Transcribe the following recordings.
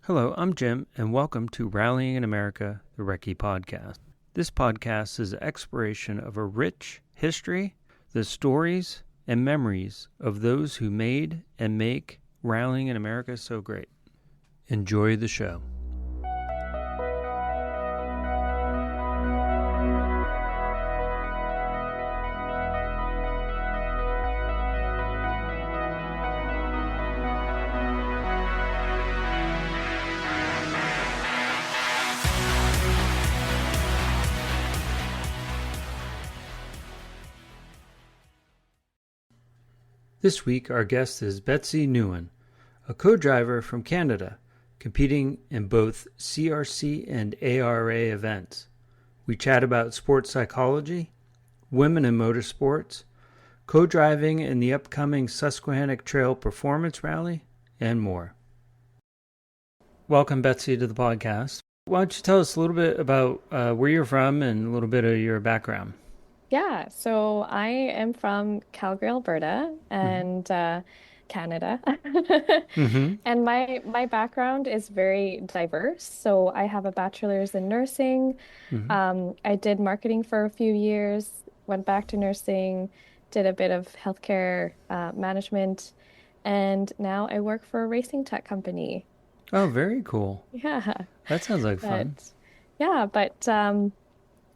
Hello, I'm Jim, and welcome to Rallying in America, the Recce podcast. This podcast is an exploration of a rich history, the stories and memories of those who made and make Rallying in America so great. Enjoy the show. This week, our guest is Betsy Nguyen, a co-driver from Canada, competing in both CRC and ARA events. We chat about sports psychology, women in motorsports, co-driving in the upcoming Susquehannock Trail Performance Rally, and more. Welcome, Betsy, to the podcast. Why don't you tell us a little bit about where you're from and a little bit of your background? Yeah, so I am from Calgary, Alberta, and Canada. Mm-hmm. And my background is very diverse. So I have a bachelor's in nursing. Mm-hmm. I did marketing for a few years, went back to nursing, did a bit of healthcare management, and now I work for a racing tech company. Oh, very cool. Yeah, That sounds like fun. but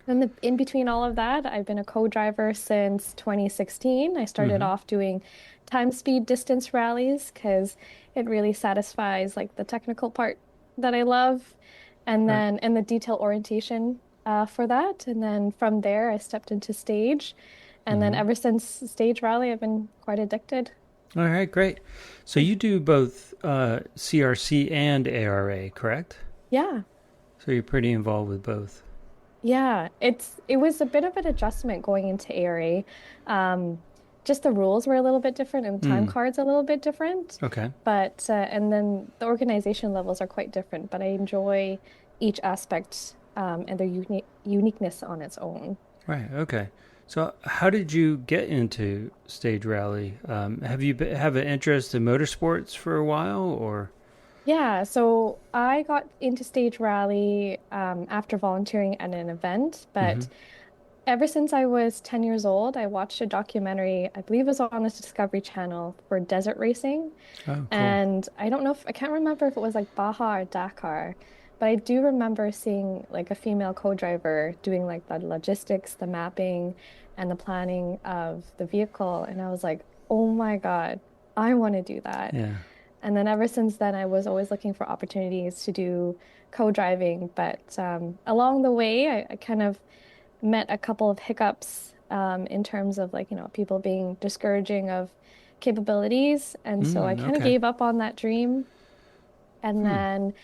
but in between all of that, I've been a co-driver since 2016. I started Mm-hmm. off doing time, speed, distance rallies because it really satisfies like the technical part that I love, Right. and the detail orientation for that. And then from there, I stepped into stage, and then Mm-hmm. ever since stage rally, I've been quite addicted. All right, great. So you do both CRC and ARA, correct? Yeah. So you're pretty involved with both. Yeah, it was a bit of an adjustment going into ARA. Just the rules were a little bit different and time Mm. cards a little bit different, Okay. but and then the organization levels are quite different. But I enjoy each aspect and their uniqueness on its own. Right. Okay. So how did you get into stage rally? Have you have an interest in motorsports for a while, or? Yeah, so I got into stage rally after volunteering at an event, Mm-hmm. but ever since I was 10 years old, I watched a documentary, I believe it was on the Discovery Channel for desert racing. Oh, cool. And I don't know if I can't remember if it was like Baja or Dakar, but I do remember seeing like a female co-driver doing like the logistics, the mapping, and the planning of the vehicle. And I was like, oh my God, I want to do that. Yeah. And then ever since then, I was always looking for opportunities to do co-driving. But along the way, I kind of met a couple of hiccups in terms of like, people being discouraging of capabilities. And so I Mm, kind of okay. gave up on that dream. And Hmm. then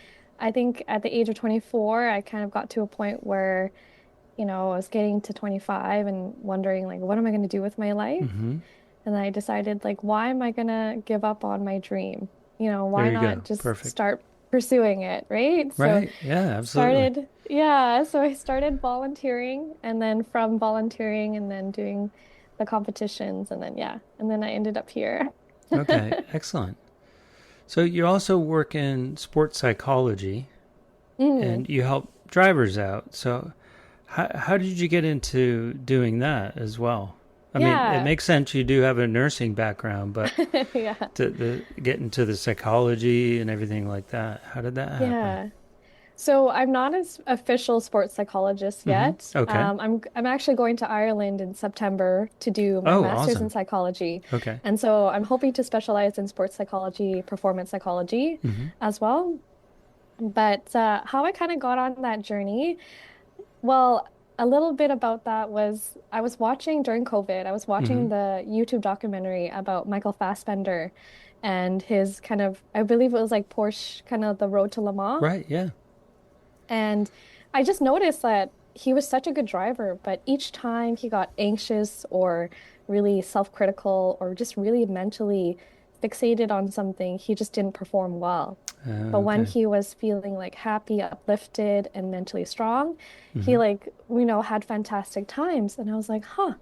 I think at the age of 24, I kind of got to a point where, I was getting to 25 and wondering like, what am I going to do with my life? Mm-hmm. And I decided like, why am I going to give up on my dream? There Why you not go. just Perfect. start pursuing it, right? So Right. Yeah. Absolutely. so I started volunteering and then from volunteering and then doing the competitions and then and then I ended up here. Okay. Excellent. So you also work in sports psychology, Mm, and you help drivers out. So how did you get into doing that as well? I mean, it yeah. makes sense you do have a nursing background, but Yeah. to get into the psychology and everything like that, how did that happen? Yeah. So I'm not an official sports psychologist Mm-hmm. yet. Okay. I'm actually going to Ireland in September to do my Oh, master's in awesome. psychology. Okay. And so I'm hoping to specialize in sports psychology, performance psychology Mm-hmm. as well. But how I kind of got on that journey, well, a little bit about that was I was watching during COVID, I was Mm-hmm. watching the YouTube documentary about Michael Fassbender and his kind of, I believe it was like Porsche, kind of the road to Le Mans. Right. Yeah. And I just noticed that he was such a good driver, but each time he got anxious or really self-critical or just really mentally fixated on something, he just didn't perform well. But when Okay. he was feeling like happy, uplifted, and mentally strong, Mm-hmm. he like, had fantastic times. And I was like, huh,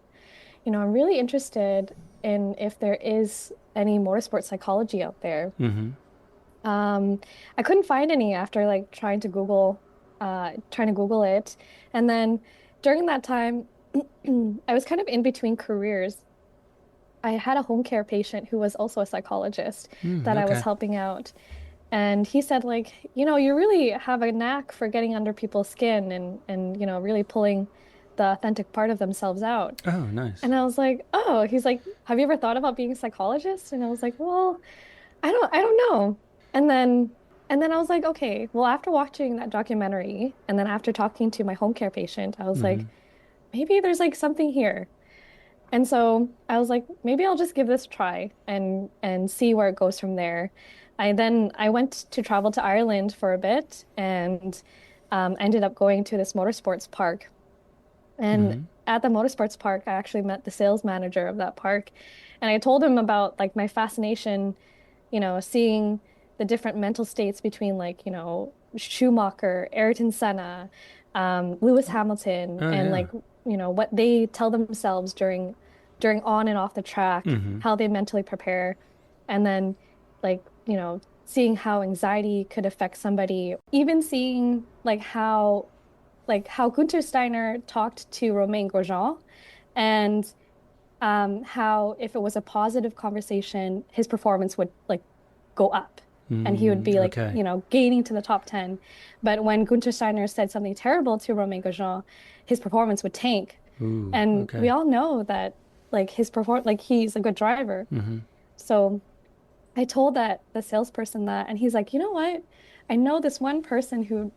I'm really interested in if there is any motorsport psychology out there. Mm-hmm. I couldn't find any after like trying to Google it. And then during that time, I was kind of in between careers. I had a home care patient who was also a psychologist Mm, that I was okay. helping out. And he said, like, you really have a knack for getting under people's skin and really pulling the authentic part of themselves out. Oh, nice. And I was like, oh, he's like, have you ever thought about being a psychologist? And I was like, well, I don't know. And then and then I was like, okay, well, after watching that documentary and then after talking to my home care patient, I was Mm-hmm. like, maybe there's like something here. And so I was like, maybe I'll just give this a try and see where it goes from there. I went to travel to Ireland for a bit and ended up going to this motorsports park. And Mm-hmm. at the motorsports park, I actually met the sales manager of that park. And I told him about like my fascination, seeing the different mental states between like, Schumacher, Ayrton Senna, Lewis Hamilton, Oh, and yeah. like, what they tell themselves during on and off the track, Mm-hmm. how they mentally prepare. And then like, seeing how anxiety could affect somebody, even seeing like how Gunther Steiner talked to Romain Grosjean and how if it was a positive conversation, his performance would like go up and he would Mm, be like, okay. gaining to the top 10. But when Gunther Steiner said something terrible to Romain Grosjean, his performance would tank. Ooh, And we okay. all know that like like he's a good driver. Mm-hmm. So I told that the salesperson that, and he's like, you know what? I know this one person who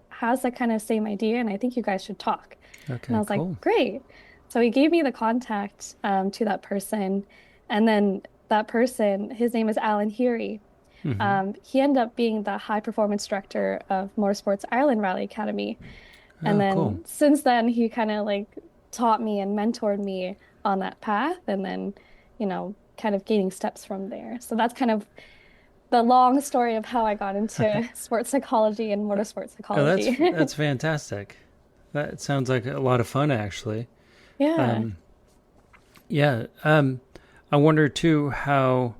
has that kind of same idea, and I think you guys should talk. And I Okay, was like, cool. great. So he gave me the contact to that person, and then that person, his name is Alan Heary. Mm-hmm. He ended up being the high performance director of Motorsports Ireland Rally Academy. And Oh, cool. then since then, he kind of like taught me and mentored me on that path, and then, kind of gaining steps from there. So that's kind of the long story of how I got into sports psychology and motorsport Oh, psychology. that's fantastic. That sounds like a lot of fun, actually. Yeah. Um, yeah. I wonder too how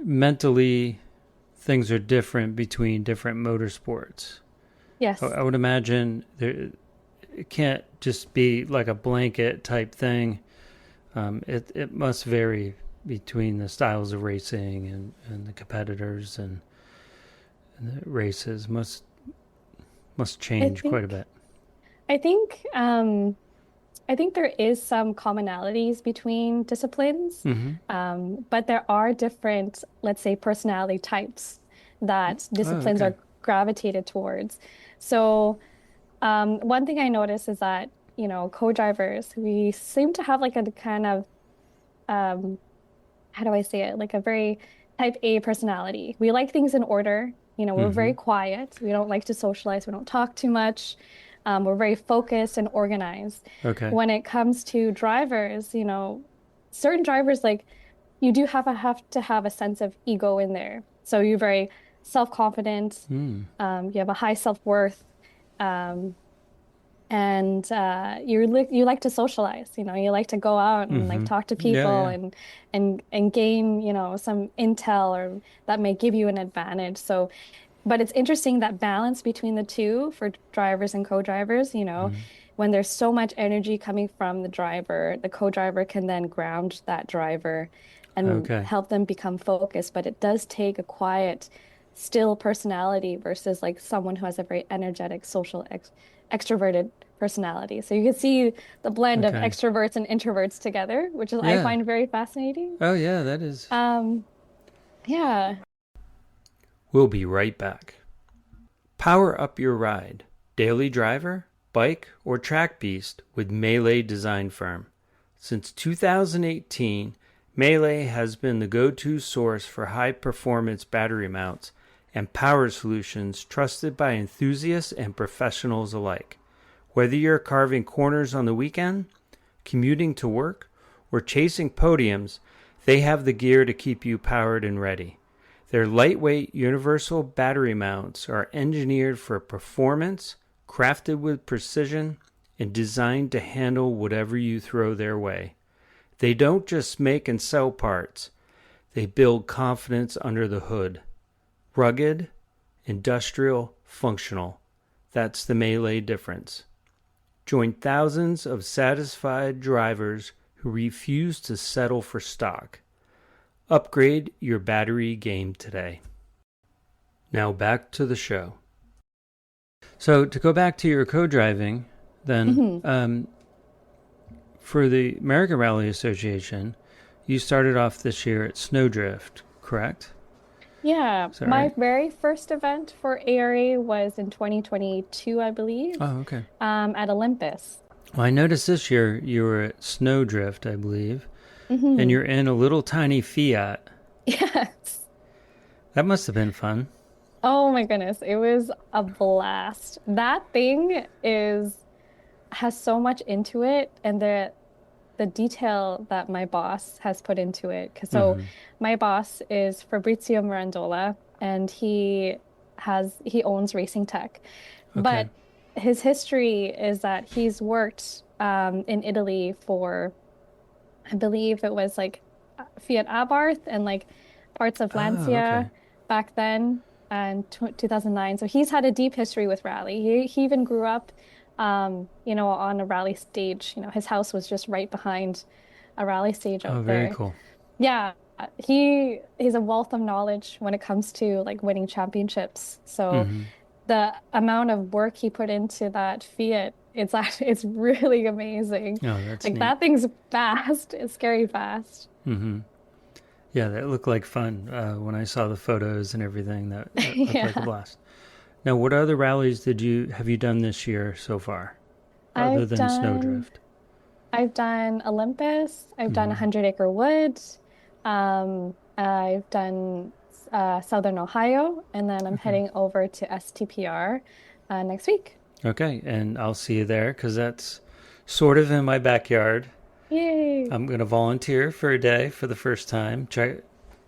mentally things are different between different motorsports. Yes. I would imagine it can't just be like a blanket type thing. It must vary between the styles of racing and the competitors and the races must I change quite a think bit. I think I think there is some commonalities between disciplines, Mm-hmm. but there are different, let's say, personality types that Oh, disciplines okay. are gravitated towards. So, one thing I notice is that, co-drivers, we seem to have like a kind of, um, how do I say it? Like a very type A personality. We like things in order. We're Mm-hmm. very quiet. We don't like to socialize. We don't talk too much. We're very focused and organized. Okay. When it comes to drivers, certain drivers like you do have to have a sense of ego in there. So you're very self-confident. Mm. You have a high self-worth. Um, and you like to socialize, you like to go out and like Mm-hmm. talk to Yeah, people yeah. and gain, some intel or that may give you an advantage. So, but it's interesting that balance between the two for drivers and co-drivers, Mm-hmm. when there's so much energy coming from the driver, the co-driver can then ground that driver and Okay. help them become focused. But it does take a quiet, still personality versus like someone who has a very energetic, social, extroverted personality. So you can see the blend of Okay. extroverts and introverts together, which is I Yeah. find very fascinating. Oh, yeah, that is. Um, yeah. We'll be right back. Power up your ride. Daily driver, bike, or track beast with Melee Design Firm. Since 2018, Melee has been the go-to source for high-performance battery mounts and power solutions trusted by enthusiasts and professionals alike. Whether you're carving corners on the weekend, commuting to work, or chasing podiums, they have the gear to keep you powered and ready. Their lightweight universal battery mounts are engineered for performance, crafted with precision, and designed to handle whatever you throw their way. They don't just make and sell parts, they build confidence under the hood. Rugged, industrial, functional. That's the Melee difference. Join thousands of satisfied drivers who refuse to settle for stock. Upgrade your battery game today. Now back to the show. So to go back to your co-driving, then for the American Rally Association, you started off this year at Snowdrift, correct? Yeah, Is that my right? very first event for ARA was in 2022, I believe, Oh, okay. at Olympus. Well, I noticed this year you were at Snowdrift, I believe, and Hmm. you're in a little tiny Fiat. Yes. That must have been fun. Oh my goodness, it was a blast. That thing is has so much into it, and the detail that my boss has put into it. 'Cause so Mm-hmm. my boss is Fabrizio Mirandola, and he owns Racing Tech. Okay. But his history is that he's worked in Italy for, I believe it was like Fiat Abarth and like parts of Oh, okay. Lancia back then and 2009. So he's had a deep history with rally. He even grew up, on a rally stage. His house was just right behind a rally stage Oh, out very there. cool. Yeah, he's a wealth of knowledge when it comes to like winning championships. So Mm-hmm. the amount of work he put into that Fiat, it's really amazing. Oh, that's Like neat. that thing's fast. It's scary fast. Mm-hmm. Yeah, that looked like fun when I saw the photos and everything. That looked like a Yeah. blast. Now, what other rallies have you done this year so far, other I've than done Snowdrift? I've done Olympus, I've done Mm-hmm. 100 Acre Wood, I've done Southern Ohio, and then I'm Okay. heading over to STPR next week. Okay, and I'll see you there because that's sort of in my backyard. Yay! I'm going to volunteer for a day for the first time. Try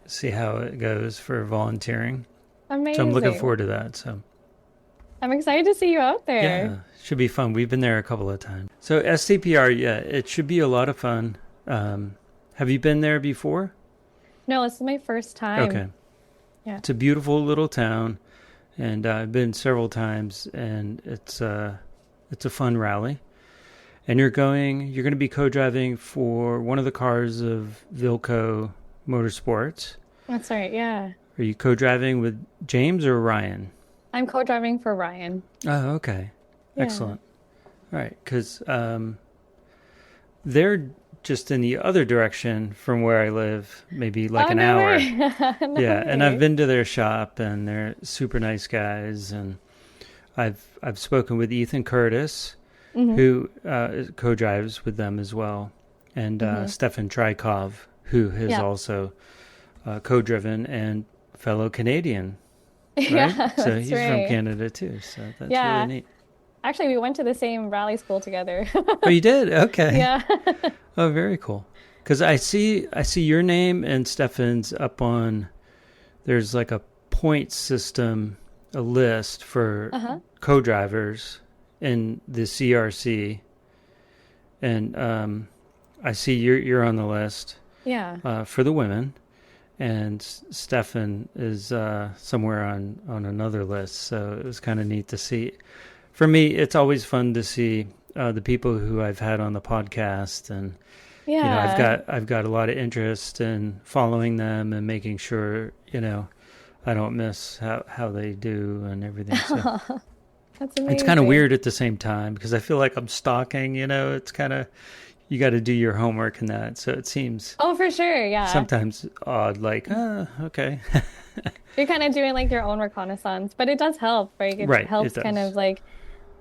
see how it goes for volunteering. So I'm looking Amazing. forward to that. So I'm excited to see you out there. yeah, should be fun. We've been there a couple of times. So STPR, yeah, it should be a lot of fun. Have you been there before? No, this is my first time. Okay, Yeah. it's a beautiful little town, and I've been several times, and it's a fun rally. And you're going to be co-driving for one of the cars of Vilco Motorsports. That's right. Yeah. Are you co-driving with James or Ryan? I'm co-driving for Ryan. Oh, okay. Yeah. Excellent. All right, because they're just in the other direction from where I live, maybe like Oh, an no hour. way. No Yeah, and I've way. been to their shop, and they're super nice guys. And I've spoken with Ethan Curtis, Hmm. who co-drives with them as well, and Hmm. Stefan Trykov, who has Yeah. also co-driven and fellow Canadian, right? Yeah, So that's he's from right. Canada too. So that's really Yeah. neat. Actually, we went to the same rally school together. Oh, you did? Okay. Yeah. Oh, very cool. Because I see your name and Stefan's up on. There's like a point system, a list for Uh-huh. co-drivers in the CRC, and I see you're on the list Yeah. for the women, and Stefan is somewhere on another list. So it was kind of neat to see. For me, it's always fun to see the people who I've had on the podcast, and I've Yeah. got a lot of interest in following them and making sure I don't miss how they do and everything. So That's it's kind of amazing. weird at the same time because I feel like I'm stalking. It's kind of you got to do your homework and that. So it seems Oh, for sure. Yeah. sometimes odd, like, okay. You're kind of doing like your own reconnaissance, but it does help, right? It Right, it helps kind does. of like,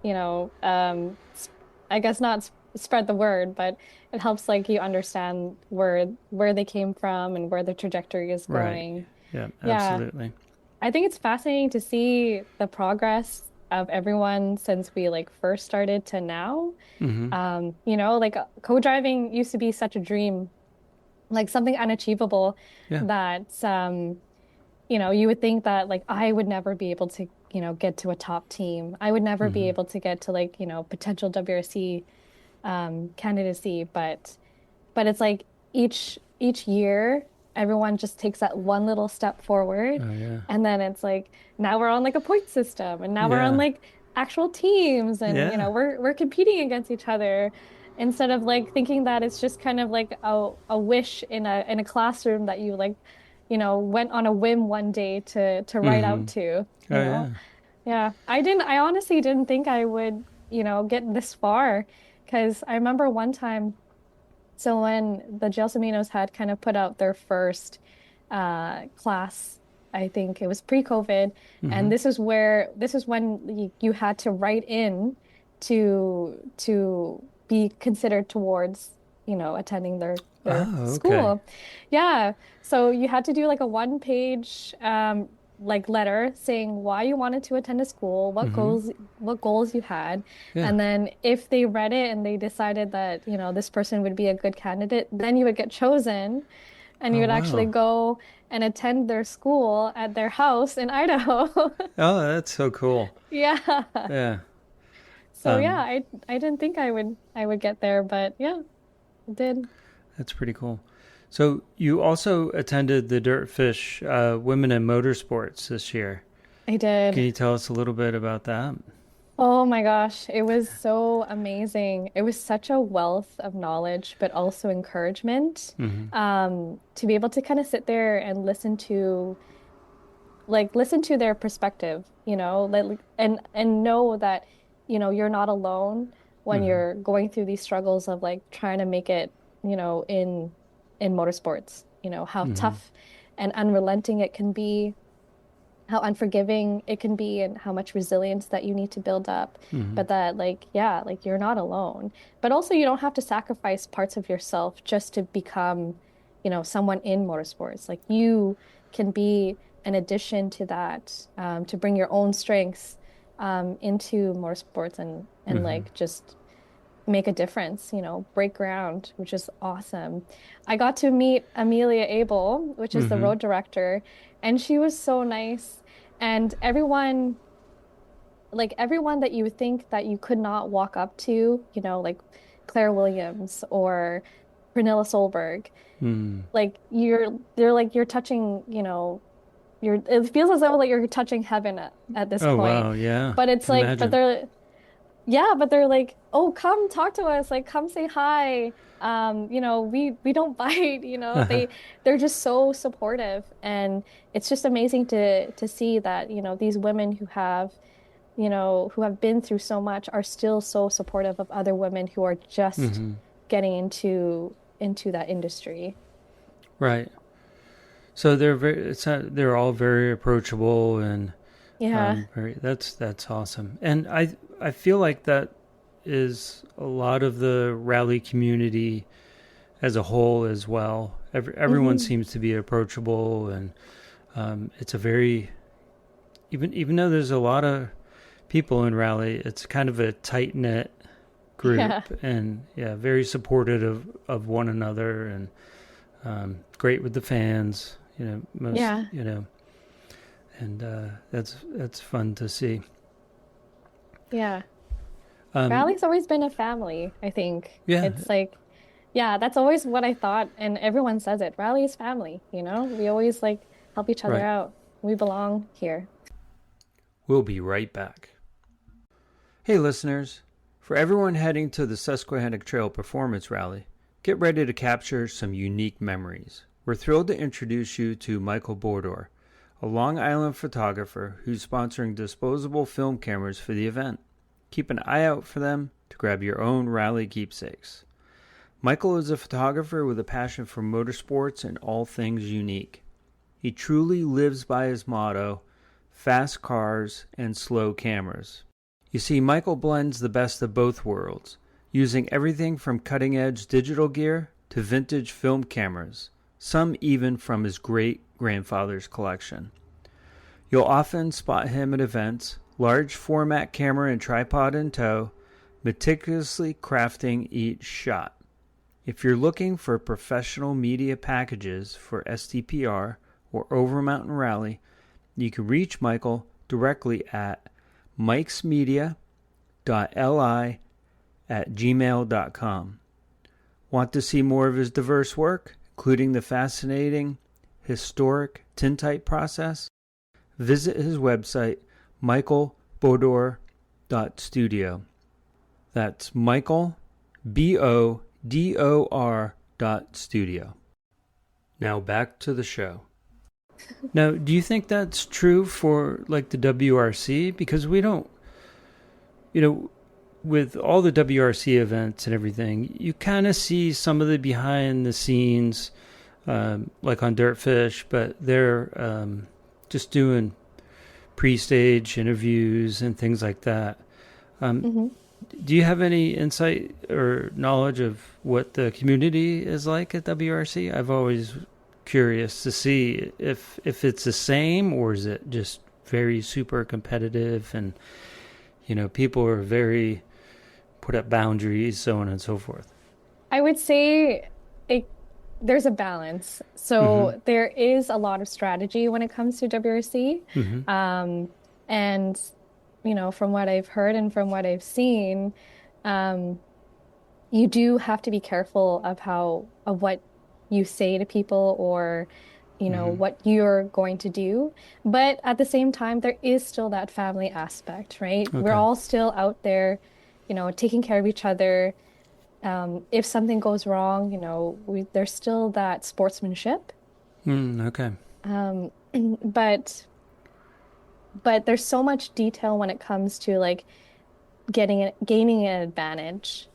I guess not spread the word, but it helps like you understand where they came from and where the trajectory is Right. going. Yeah, Yeah. absolutely. I think it's fascinating to see the progress of everyone since we like first started to now. Hmm. Like co-driving used to be such a dream, like something unachievable Yeah. that you would think that like I would never be able to, get to a top team. I would never be Hmm. able to get to like, potential WRC candidacy, but it's like each year everyone just takes that one little step forward. Oh, yeah. And then it's like now we're on like a point system and now we're on Yeah. like actual teams and Yeah. we're competing against each other instead of like thinking that it's just kind of like a wish in a classroom that you like, went on a whim one day to write Mm-hmm. out to, Oh, yeah. Yeah. I honestly didn't think I would, get this far because I remember one time. So when the Gelsaminos had kind of put out their first class, I think it was pre-COVID, Mm-hmm. and this is when you had to write in to be considered towards, attending their Oh, okay. school. Yeah. So you had to do like a one-page like letter saying why you wanted to attend a school, Mm-hmm. what goals you had. Yeah. And then if they read it and they decided that, this person would be a good candidate, then you would get chosen and you Oh, would actually wow. go and attend their school at their house in Idaho. Oh, that's so cool. Yeah. Yeah. So yeah, Um, I didn't think I would get there, but yeah, I did. that's pretty cool. So you also attended the Dirtfish Women in Motorsports this year. I Can did. you tell us a little bit about that? Oh my gosh, it was so amazing. It was such a wealth of knowledge, but also encouragement. Mm-hmm. To be able to kind of sit there and listen to their perspective, and know that, you're not alone when Mm-hmm. you're going through these struggles of like trying to make it, in motorsports, how Mm-hmm. tough and unrelenting it can be, how unforgiving it can be, and how much resilience that you need to build up. Mm-hmm. But that, like, yeah, like you're not alone. But also, you don't have to sacrifice parts of yourself just to become, someone in motorsports. Like, you can be an addition to that, to bring your own strengths, into motorsports and Mm-hmm. like just make a difference, break ground, which is awesome. I got to meet Amelia Abel, which is the Mm-hmm. road director, and she was so nice. And everyone that you would think that you could not walk up to, like Claire Williams or Pernilla Solberg, Mm-hmm. like they're like you're touching, it feels as though like you're touching heaven at this Oh, point. wow. Yeah. But it's Can like, imagine. but they're like, oh, come talk to us, like come say hi. We don't bite, they're just so supportive. And it's just amazing to see that, these women who have been through so much are still so supportive of other women who are just Mm-hmm. getting into that industry. Right. So they're all very approachable and Yeah. very that's awesome. And I feel like that is a lot of the rally community as a whole as well. Everyone Hmm. seems to be approachable, and it's a very even though there's a lot of people in rally, it's kind of a tight knit Yeah. group, and yeah, very supportive of one another, and great with the fans. Most Yeah. and that's fun to see. Yeah. Um, Rally's always been a family, I think. yeah, It's like, yeah, that's always what I thought. And everyone says it. Rally is family, We always like help each other right. out. We belong here. We'll be right back. Hey, listeners. For everyone heading to the Susquehannock Trail Performance Rally, get ready to capture some unique memories. We're thrilled to introduce you to Michael Bordor, a Long Island photographer who's sponsoring disposable film cameras for the event. Keep an eye out for them to grab your own rally keepsakes. Michael is a photographer with a passion for motorsports and all things unique. He truly lives by his motto, fast cars and slow cameras. You see, Michael blends the best of both worlds, using everything from cutting-edge digital gear to vintage film cameras, some even from his great-grandfather's collection. You'll often spot him at events, large format camera and tripod in tow, meticulously crafting each shot. If you're looking for professional media packages for STPR or Over Mountain Rally, you can reach Michael directly at mikesmedia.li@gmail.com. Want to see more of his diverse work, including the fascinating historic tintype process, visit his website, michaelbodor.studio. That's Michael, BODOR.studio. Now back to the show. Now, do you think that's true for like the WRC? Because we don't, with all the WRC events and everything, you kind of see some of the behind the scenes, like on Dirtfish, but they're just doing pre-stage interviews and things like that. Do you have any insight or knowledge of what the community is like at WRC? I've always curious to see if it's the same, or is it just very super competitive and people are very put up boundaries, so on and so forth. I would say there's a balance. So there is a lot of strategy when it comes to WRC. And from what I've heard and from what I've seen, you do have to be careful of what you say to people, or what you're going to do. But at the same time, there is still that family aspect, right? Okay. We're all still out there, taking care of each other. If something goes wrong, there's still that sportsmanship. Okay. But there's so much detail when it comes to like gaining an advantage.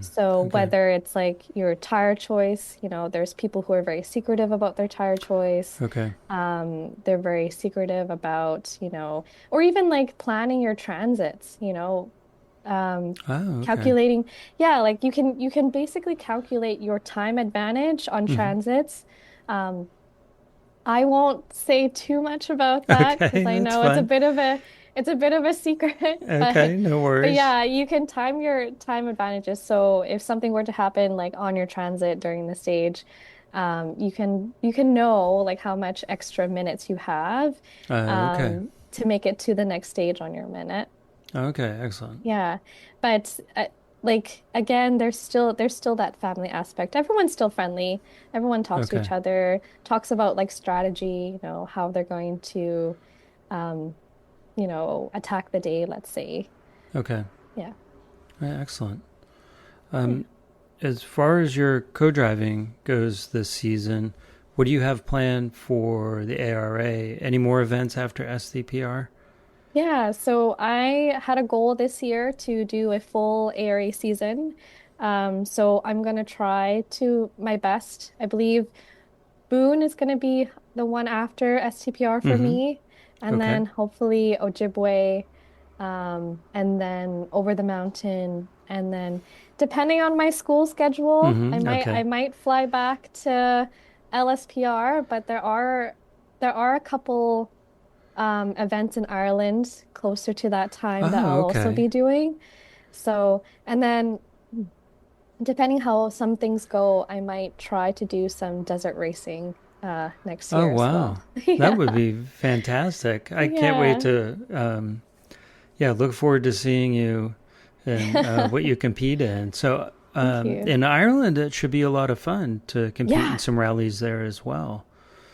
So Okay. whether it's like your tire choice, there's people who are very secretive about their tire choice. Okay. They're very secretive about, or even like planning your transits, Okay. calculating. Yeah, like you can basically calculate your time advantage on transits. I won't say too much about that because Okay, I that's know fine. it's a bit of a secret, Okay, no but worries. yeah, you can time your time advantages. So if something were to happen like on your transit during the stage, you can know like how much extra minutes you have Okay. to make it to the next stage on your minute. Okay, excellent. Yeah, but like again, there's still that family aspect. Everyone's still friendly. Everyone talks to Okay. each other, talks about like strategy, how they're going to, um, attack the day, let's say. Okay. Yeah. Excellent. Yeah. As far as your co-driving goes this season, what do you have planned for the ARA? Any more events after STPR? Yeah, so I had a goal this year to do a full ARA season. So I'm gonna try to my best. I believe Boone is going to be the one after STPR for Mm-hmm. me, and Okay. then hopefully Ojibwe, and then over the mountain, and then depending on my school schedule, I Mm-hmm. might Okay. I might fly back to LSPR, but there are a couple events in Ireland closer to that time that Oh, I'll also okay. be doing. So, and then depending how some things go, I might try to do some desert racing next Oh, year as well. wow. That would Yeah. be fantastic. I can't wait Yeah. to, look forward to seeing you and what you compete in. So, Thank you. in Ireland, it should be a lot of fun to compete in Yeah. some rallies there as well.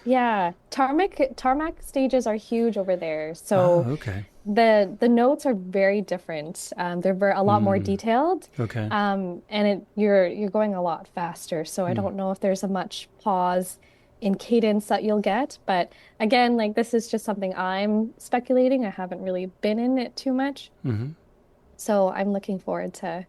Yeah. Tarmac stages are huge over there. Oh, So okay. the notes are very different. They're a lot more Mm, detailed. okay. And you're going a lot faster. So I Mm, don't know if there's a much pause in cadence that you'll get. But again, like this is just something I'm speculating. I haven't really been in it too much. mm-hmm. So I'm looking forward to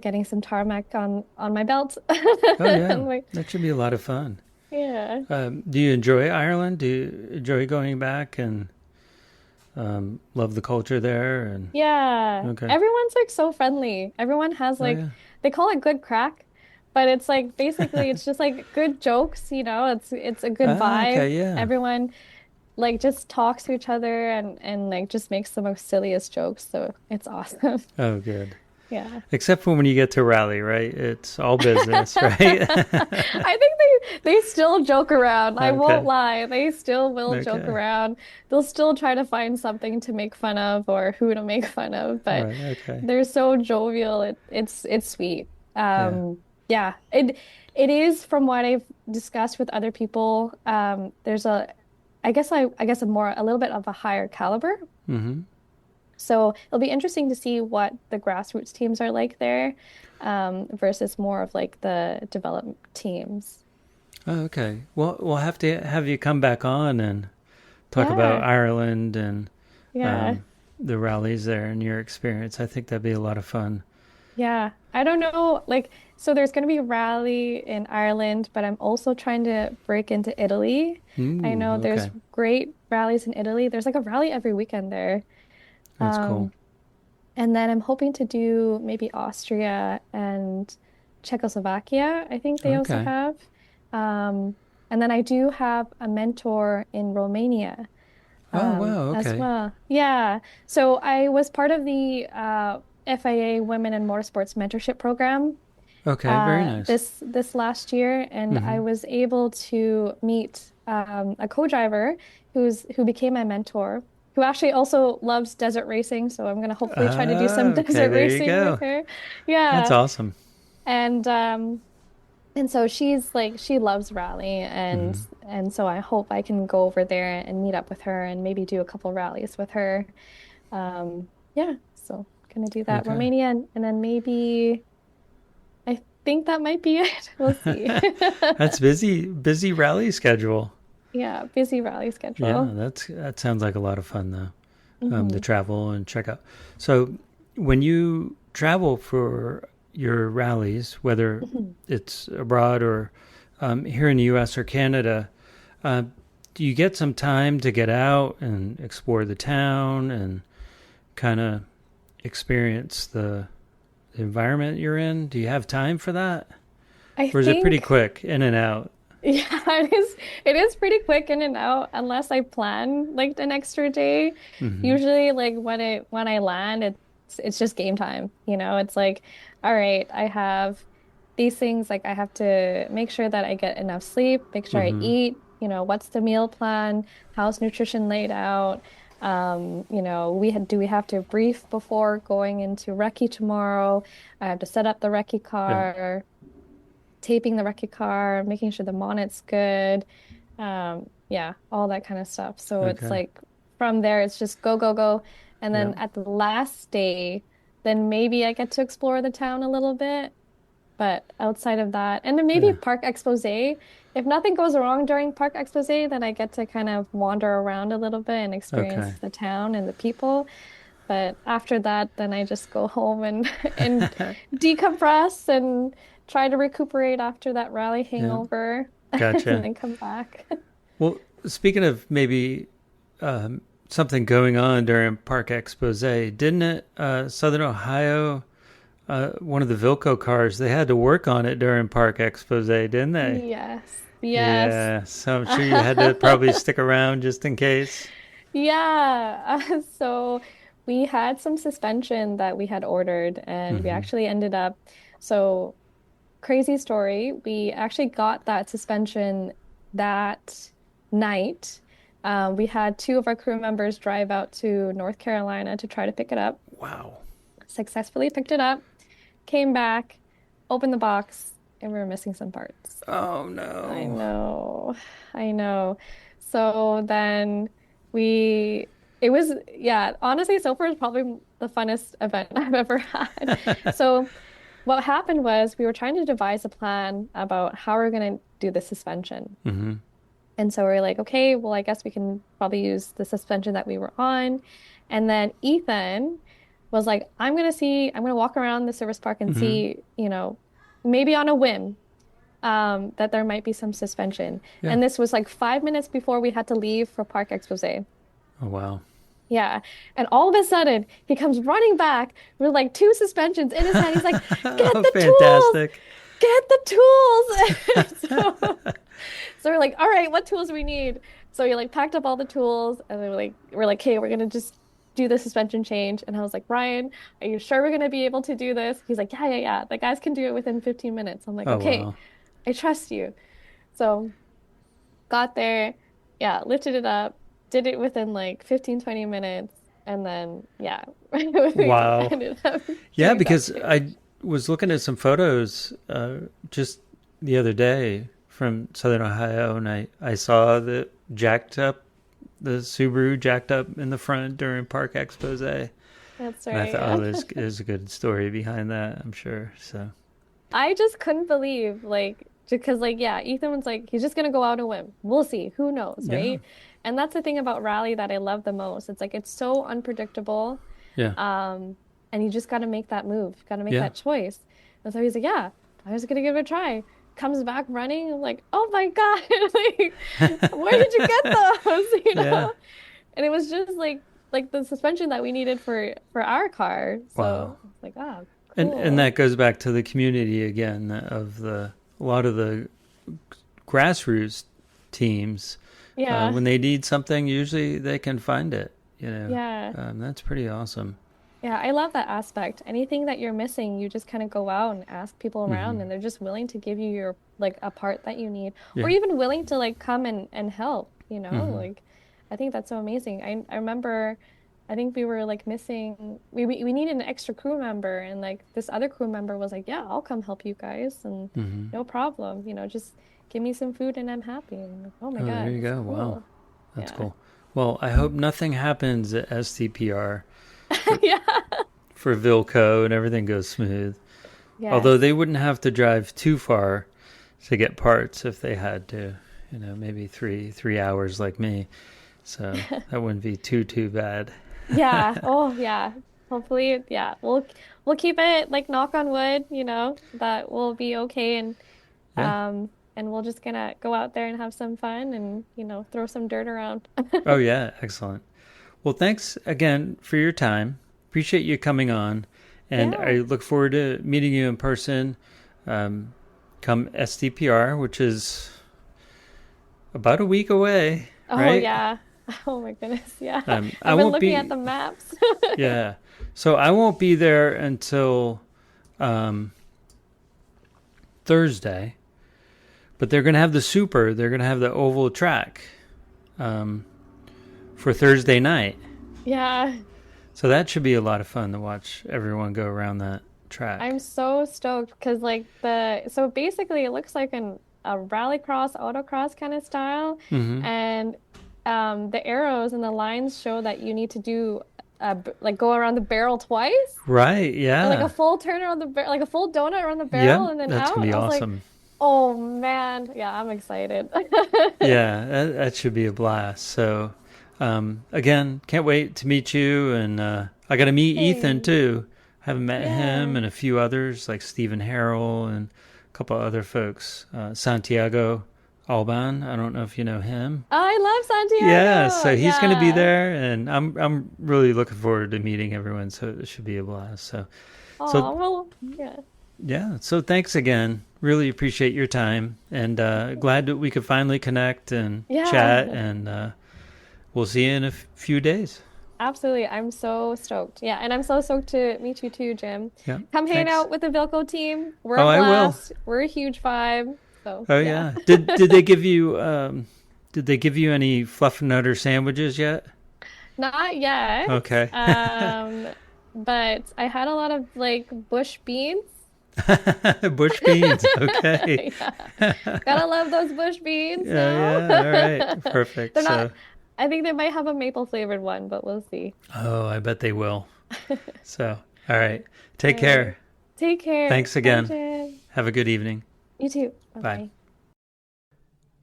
getting some tarmac on my belt. Oh, yeah. I'm like, That should be a lot of fun. yeah. Do you enjoy Ireland? Do you enjoy going back and love the culture there? And Yeah. okay. Everyone's like so friendly. Everyone has Oh, like yeah. they call it good crack, but it's like basically it's just like good jokes, it's a good Ah, vibe. okay. Yeah. Everyone like just talks to each other and like just makes the most silliest jokes. So it's awesome. Oh, good. Yeah. Except for when you get to rally, right? It's all business, right? I think they still joke around. I won't Okay. lie. They still will joke Okay. around. They'll still try to find something to make fun of or who to make fun of, but Right. Okay. they're so jovial. It's sweet. Yeah. Yeah, it is from what I've discussed with other people. There's I guess a little bit of a higher caliber. Hmm. So it'll be interesting to see what the grassroots teams are like there, versus more of like the development teams. Oh, okay. Well, we'll have to have you come back on and talk about Yeah, Ireland and yeah, um, the rallies there and your experience. I think that'd be a lot of fun. yeah. I don't know, like, so there's going to be a rally in Ireland, but I'm also trying to break into Italy. I Ooh, know there's okay. great rallies in Italy. There's like a rally every weekend there. That's cool. Um, And then I'm hoping to do maybe Austria and Czechoslovakia. I think they also Okay. have. Um, and then I do have a mentor in Romania, Oh, wow. as Okay. well. Yeah. So I was part of the FIA Women in Motorsports mentorship program Okay. Very nice. this last year, and I Hmm. was able to meet a co-driver who became my mentor, who actually also loves desert racing. So I'm gonna hopefully try to do some Okay. desert There you racing with go. her. That's Yeah, awesome. and so she's like she loves rally, Hmm. and so I hope I can go over there and meet up with her and maybe do a couple rallies with her. Yeah, so gonna do that Okay. Romania, and then maybe. I think that might be it. We'll see. That's busy rally schedule. Yeah, busy rally Yeah, schedule. that sounds like a lot of fun though. To Hmm. travel and check out. So when you travel for your rallies, whether it's abroad or here in the U.S. or Canada, uh, do you get some time to get out and explore the town and kind of experience the environment you're in? Do you have time for that, I or is it pretty think, quick in and out? yeah, it is pretty quick in and out unless I plan like an extra day. Hmm. Usually like when I land, it's just game time. It's like, all right, I have these things, like I have to make sure that I get enough sleep, make sure I Hmm. eat, what's the meal plan, how's nutrition laid out. Do we have to brief before going into recce tomorrow? I have to set up the recce Yeah. car, taping the recce car, making sure the monnet's good. Yeah, all that kind of stuff. So it's Okay. like from there, it's just go, go, go. And Yeah. then at the last day, then maybe I get to explore the town a little bit. But outside of that, and then maybe Yeah. Park Expose. If nothing goes wrong during Park Expose, then I get to kind of wander around a little bit and experience Okay. the town and the people. But after that, then I just go home and and decompress and try to recuperate after that rally Yeah. hangover and Gotcha. then come back. Well, speaking of maybe something going on during Park Expose, didn't it? Southern Ohio, one of the Vilco cars, they had to work on it during Park Expose, didn't they? Yes. Yes. Yeah, so I'm sure you had to probably stick around just in case. Yeah. So we had some suspension that we had ordered, and we Hmm. actually ended up. So crazy story. We actually got that suspension that night. We had two of our crew members drive out to North Carolina to try to pick it up. Wow. Successfully picked it up, came back, opened the box, and we were missing some parts. Oh I no. know. I know. So then we, it was, yeah, honestly, so far is probably the funnest event I've ever had. So what happened was we were trying to devise a plan about how we're going to do the suspension. Hmm. And so we are like, okay, well, I guess we can probably use the suspension that we were on. And then Ethan was like, I'm going to walk around the service park and Hmm. see, maybe on a whim, that there might be some suspension. Yeah. And this was like 5 minutes before we had to leave for Park Expose. Oh wow. Yeah. And all of a sudden, he comes running back with like two suspensions in his hand. He's like, get Oh, the tools, fantastic. get the tools. So we're like, all right, what tools do we need? So we like packed up all the tools and then we're like, hey, we're gonna just do the suspension change. And I was like, Ryan, are you sure we're gonna be able to do this? He's like, yeah, yeah, yeah. The guys can do it within 15 minutes. I'm like, Oh okay, wow. I trust you. So got there, yeah, lifted it up, did it within like 15, 20 minutes, and then yeah, we Wow. ended up Yeah, doing that because I change. was looking at some photos just the other day from Southern Ohio, and I saw the Subaru jacked up in the front during Park Expose. That's And I right. thought, oh, there's a good story behind that, I'm sure. So, I just couldn't believe, like, because, like, yeah, Ethan was like, he's just gonna go out and win. We'll see. Who knows, yeah, right? And that's the thing about rally that I love the most. It's like it's so unpredictable. yeah, Um, and you just got to make that move, got to make yeah, that choice. And so he's like, yeah, I was gonna give it a try. Comes back running. I'm like, oh my God, like, where did you get those? You yeah. know? And it was just like the suspension that we needed for our car. Wow. So I was like, ah, And cool. that goes back to the community again of a lot of the grassroots teams. Yeah, When they need something, usually they can find it. yeah. That's pretty awesome. Yeah, I love that aspect. Anything that you're missing, you just kind of go out and ask people around, Hmm. and they're just willing to give you your like a part that you need, or Yeah. even willing to like come and help, you know? Hmm. Like I think that's so amazing. I remember I think we were like missing we needed an extra crew member, and like this other crew member was like, "Yeah, I'll come help you guys and Hmm. no problem. You know, just give me some food and I'm happy." And I'm like, "Oh my Oh, there God, you that's go. Wow. cool." That's Yeah. cool. Well, I hope nothing happens at STPR Yeah. for Vilco and everything goes smooth. Yes. Although they wouldn't have to drive too far to get parts if they had to, maybe three hours like me. So that wouldn't be too bad. Yeah. Oh, yeah. Hopefully, yeah. We'll keep it like knock on wood, you know, that we'll be okay, Yeah. and we're just gonna go out there and have some fun and, you know, throw some dirt around. Oh, yeah. Excellent. Well, thanks again for your time. Appreciate you coming on. And Yeah. I look forward to meeting you in person come STPR, which is about a week away, Oh, right? yeah. Oh my goodness. Yeah. I I've been won't looking at be, the maps. yeah. So I won't be there until um, Thursday, but they're going to have they're going to have the oval track um, for Thursday night. Yeah. So that should be a lot of fun to watch everyone go around that track. I'm so stoked because like so basically it looks like a rallycross, autocross kind of style, Hmm. and the arrows and the lines show that you need to do like go around the barrel twice, Right, or like a yeah. full turn around the like a full donut around the barrel Yep, and then that's going to out. be I was like, awesome. oh man, yeah, I'm excited. Yeah, that should be a blast. So, again, can't wait to meet you. And I got to meet Ethan Hey, too. Haven't met him yeah. and a few others like Stephen Harrell and a couple other folks. Santiago Alban. I don't know if you know him. Oh, I love Yeah, Santiago. so he's going to be Yeah. there, and I'm really looking forward to meeting everyone. So it should be a blast. So Oh, well, yeah. yeah. So thanks again. Really appreciate your time, and glad that we could finally connect and chat. Yeah. And we'll see you in a few days. Absolutely. I'm so stoked. Yeah, and I'm so stoked to meet you too, Jim. Yeah. Come hang Thanks. out with the Vilco team. We're Oh, a I will. blast. We're a huge vibe. So, Oh yeah. yeah. Did they give you any fluff nutter sandwiches yet? Not yet. Okay. Um, but I had a lot of like bush beans. Bush beans. Okay. Yeah. Gotta love those bush beans, Yeah. Yeah. All no? right. Perfect. They're So. not, I think they might have a maple flavored one, but we'll see. Oh, I bet they will. So. All right. Take All right. care. Take care. Thanks Bye, again. Jim. Have a good evening. You too. Bye. Bye-bye.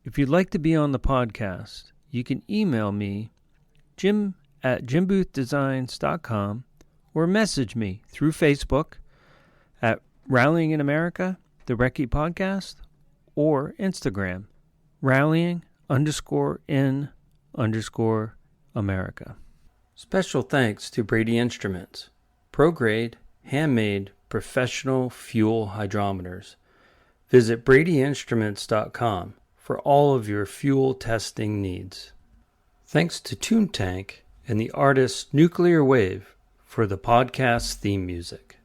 If you'd like to be on the podcast, you can email me, jim@jimboothdesigns.com, or message me through Facebook at Rallying in America, the Recce Podcast, or Instagram, rallying_in_America. Special thanks to Brady Instruments, pro-grade, handmade, professional fuel hydrometers. Visit bradyinstruments.com for all of your fuel testing needs. Thanks to Toontank and the artist Nuclear Wave for the podcast theme music.